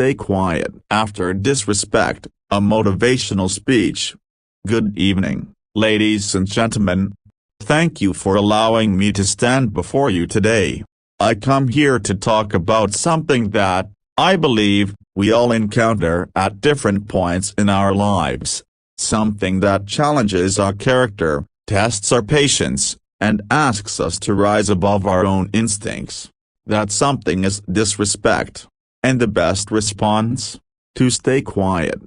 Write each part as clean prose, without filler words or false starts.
stay quiet after disrespect, a motivational speech. Good evening, ladies and gentlemen. Thank you for allowing me to stand before you today. I come here to talk about something that, I believe, we all encounter at different points in our lives. Something that challenges our character, tests our patience, and asks us to rise above our own instincts. That something is disrespect. And the best response? To stay quiet.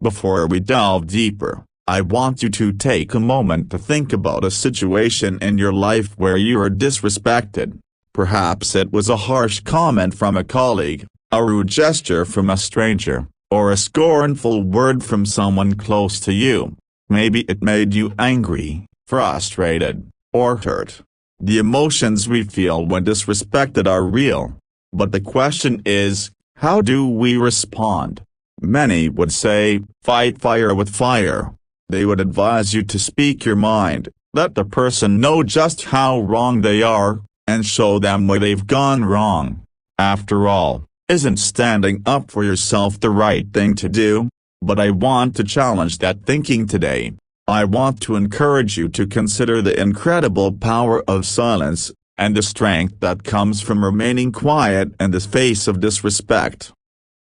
Before we delve deeper, I want you to take a moment to think about a situation in your life where you were disrespected. Perhaps it was a harsh comment from a colleague, a rude gesture from a stranger, or a scornful word from someone close to you. Maybe it made you angry, frustrated, or hurt. The emotions we feel when disrespected are real. But the question is, how do we respond? Many would say, fight fire with fire. They would advise you to speak your mind, let the person know just how wrong they are, and show them where they've gone wrong. After all, isn't standing up for yourself the right thing to do? But I want to challenge that thinking today. I want to encourage you to consider the incredible power of silence, and the strength that comes from remaining quiet in the face of disrespect.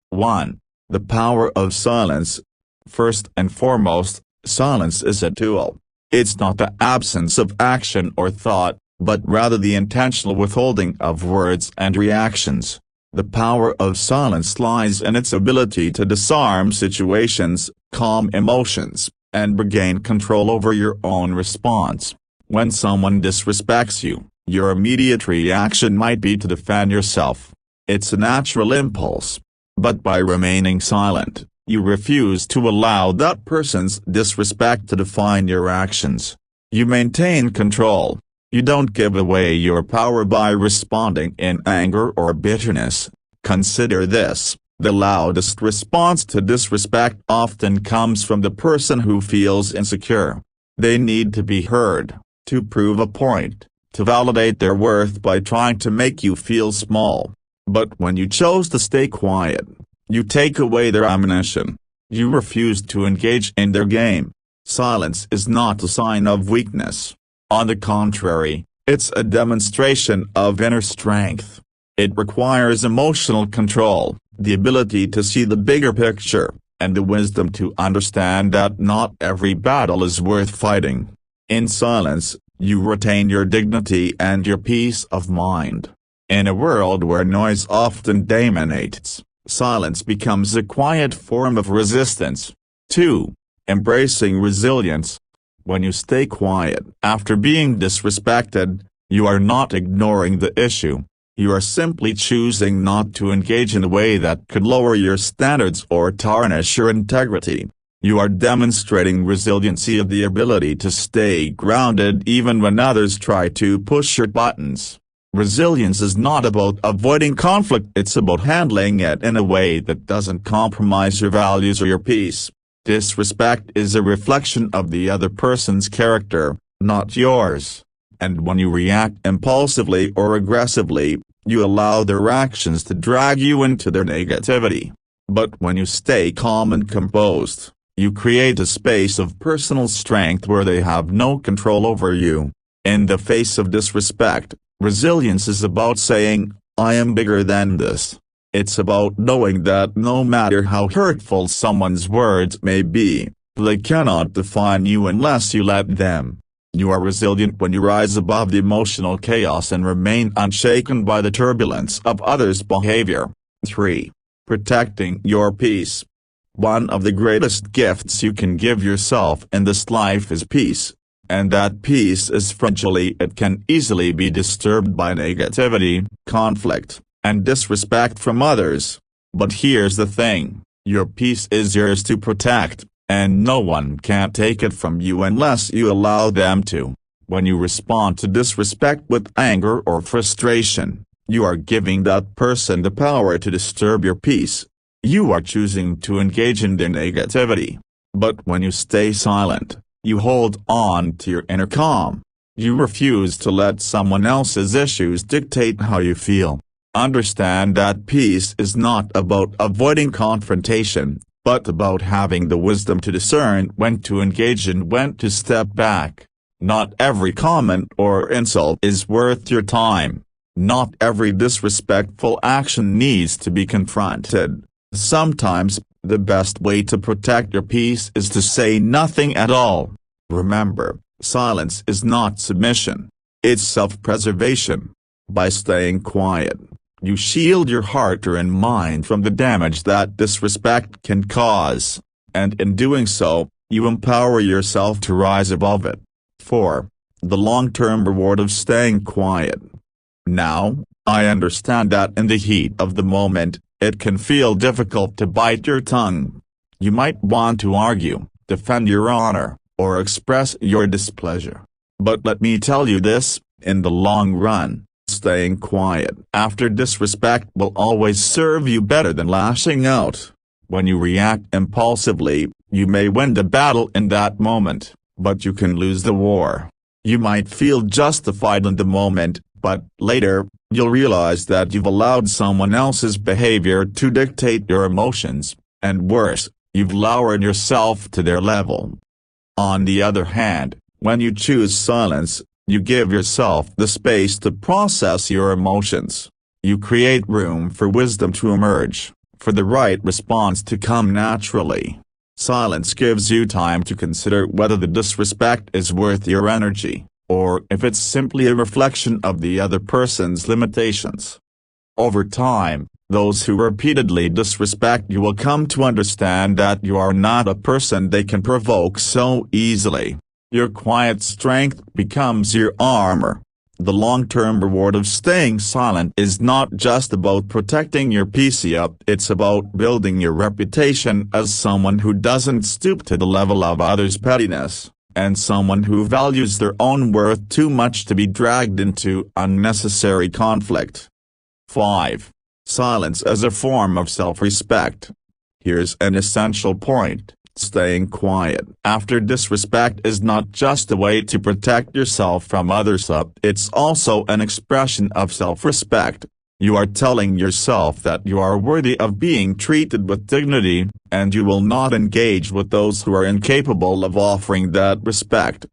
1. The power of silence. First and foremost, silence is a tool. It's not the absence of action or thought, but rather the intentional withholding of words and reactions. The power of silence lies in its ability to disarm situations, calm emotions, and regain control over your own response. When someone disrespects you, your immediate reaction might be to defend yourself. It's a natural impulse. But by remaining silent, you refuse to allow that person's disrespect to define your actions. You maintain control. You don't give away your power by responding in anger or bitterness. Consider this. The loudest response to disrespect often comes from the person who feels insecure. They need to be heard, to prove a point, to validate their worth by trying to make you feel small. But when you chose to stay quiet, you take away their ammunition. You refuse to engage in their game. Silence is not a sign of weakness. On the contrary, it's a demonstration of inner strength. It requires emotional control, the ability to see the bigger picture, and the wisdom to understand that not every battle is worth fighting. In silence, you retain your dignity and your peace of mind. In a world where noise often dominates, silence becomes a quiet form of resistance. 2. Embracing resilience. When you stay quiet after being disrespected, you are not ignoring the issue. You are simply choosing not to engage in a way that could lower your standards or tarnish your integrity. You are demonstrating resiliency of the ability to stay grounded even when others try to push your buttons. Resilience is not about avoiding conflict, it's about handling it in a way that doesn't compromise your values or your peace. Disrespect is a reflection of the other person's character, not yours. And when you react impulsively or aggressively, you allow their actions to drag you into their negativity. But when you stay calm and composed, you create a space of personal strength where they have no control over you. In the face of disrespect, resilience is about saying, I am bigger than this. It's about knowing that no matter how hurtful someone's words may be, they cannot define you unless you let them. You are resilient when you rise above the emotional chaos and remain unshaken by the turbulence of others' behavior. 3. Protecting your peace. One of the greatest gifts you can give yourself in this life is peace. And that peace is fragile. It can easily be disturbed by negativity, conflict, and disrespect from others. But here's the thing, your peace is yours to protect, and no one can take it from you unless you allow them to. When you respond to disrespect with anger or frustration, you are giving that person the power to disturb your peace. You are choosing to engage in their negativity. But when you stay silent, you hold on to your inner calm. You refuse to let someone else's issues dictate how you feel. Understand that peace is not about avoiding confrontation, but about having the wisdom to discern when to engage and when to step back. Not every comment or insult is worth your time. Not every disrespectful action needs to be confronted. Sometimes, the best way to protect your peace is to say nothing at all. Remember, silence is not submission. It's self-preservation. By staying quiet, you shield your heart and mind from the damage that disrespect can cause, and in doing so, you empower yourself to rise above it. 4. The long-term reward of staying quiet. Now, I understand that in the heat of the moment, it can feel difficult to bite your tongue. You might want to argue, defend your honor, or express your displeasure. But let me tell you this, in the long run, staying quiet after disrespect will always serve you better than lashing out. When you react impulsively, you may win the battle in that moment, but you can lose the war. You might feel justified in the moment, but later, you'll realize that you've allowed someone else's behavior to dictate your emotions, and worse, you've lowered yourself to their level. On the other hand, when you choose silence, you give yourself the space to process your emotions. You create room for wisdom to emerge, for the right response to come naturally. Silence gives you time to consider whether the disrespect is worth your energy, or if it's simply a reflection of the other person's limitations. Over time, those who repeatedly disrespect you will come to understand that you are not a person they can provoke so easily. Your quiet strength becomes your armor. The long-term reward of staying silent is not just about protecting your peace, it's about building your reputation as someone who doesn't stoop to the level of others' pettiness, and someone who values their own worth too much to be dragged into unnecessary conflict. 5. Silence as a form of self-respect. Here's an essential point. Staying quiet after disrespect is not just a way to protect yourself from others, it's also an expression of self-respect. You are telling yourself that you are worthy of being treated with dignity, and you will not engage with those who are incapable of offering that respect.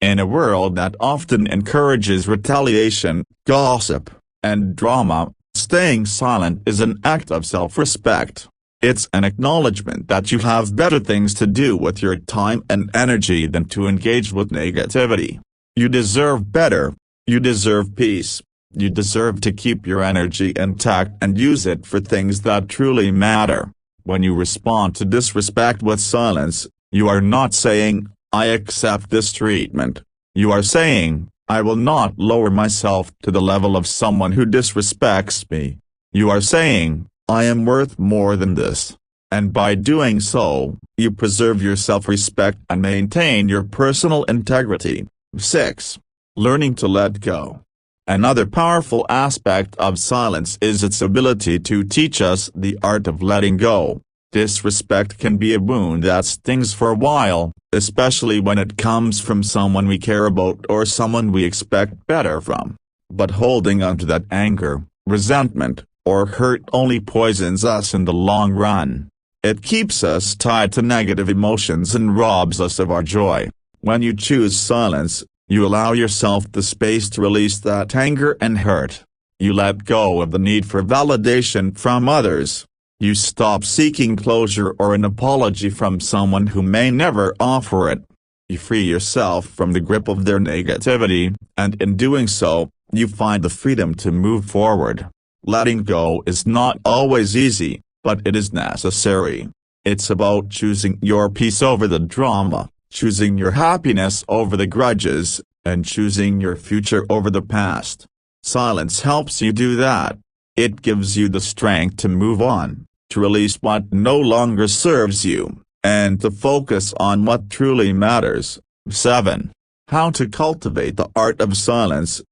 In a world that often encourages retaliation, gossip, and drama, staying silent is an act of self-respect. It's an acknowledgement that you have better things to do with your time and energy than to engage with negativity. You deserve better. You deserve peace. You deserve to keep your energy intact and use it for things that truly matter. When you respond to disrespect with silence, you are not saying, "I accept this treatment." You are saying, "I will not lower myself to the level of someone who disrespects me." You are saying, "I am worth more than this." And by doing so, you preserve your self-respect and maintain your personal integrity. 6. Learning to let go. Another powerful aspect of silence is its ability to teach us the art of letting go. Disrespect can be a wound that stings for a while, especially when it comes from someone we care about or someone we expect better from. But holding onto that anger, resentment, or hurt only poisons us in the long run. It keeps us tied to negative emotions and robs us of our joy. When you choose silence, you allow yourself the space to release that anger and hurt. You let go of the need for validation from others. You stop seeking closure or an apology from someone who may never offer it. You free yourself from the grip of their negativity, and in doing so, you find the freedom to move forward. Letting go is not always easy, but it is necessary. It's about choosing your peace over the drama, choosing your happiness over the grudges, and choosing your future over the past. Silence helps you do that. It gives you the strength to move on, to release what no longer serves you, and to focus on what truly matters. 7. How to cultivate the art of silence.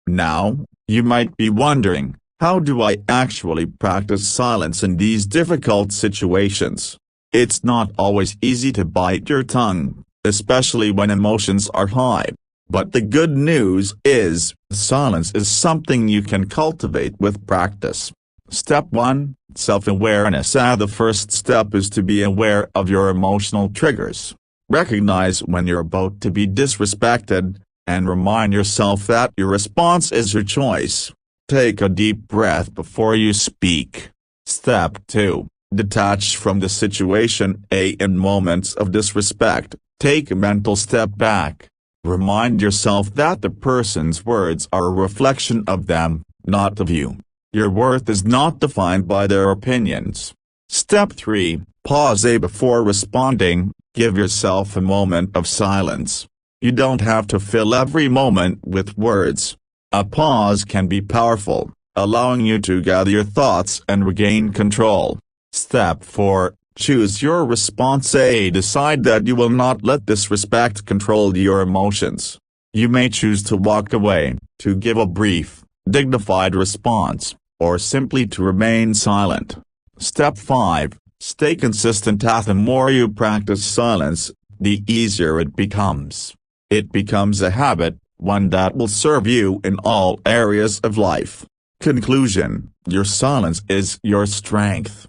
Now, you might be wondering, how do I actually practice silence in these difficult situations? It's not always easy to bite your tongue, especially when emotions are high. But the good news is, silence is something you can cultivate with practice. Step 1, Self-awareness. The first step is to be aware of your emotional triggers. Recognize when you're about to be disrespected, and remind yourself that your response is your choice. Take a deep breath before you speak. Step 2, detach from the situation. In moments of disrespect, take a mental step back. Remind yourself that the person's words are a reflection of them, not of you. Your worth is not defined by their opinions. Step 3, pause before responding. Give yourself a moment of silence. You don't have to fill every moment with words. A pause can be powerful, allowing you to gather your thoughts and regain control. Step 4, choose your response. Decide that you will not let disrespect control your emotions. You may choose to walk away, to give a brief, dignified response, or simply to remain silent. Step 5, stay consistent. The more you practice silence, the easier it becomes. It becomes a habit, one that will serve you in all areas of life. Conclusion: your silence is your strength.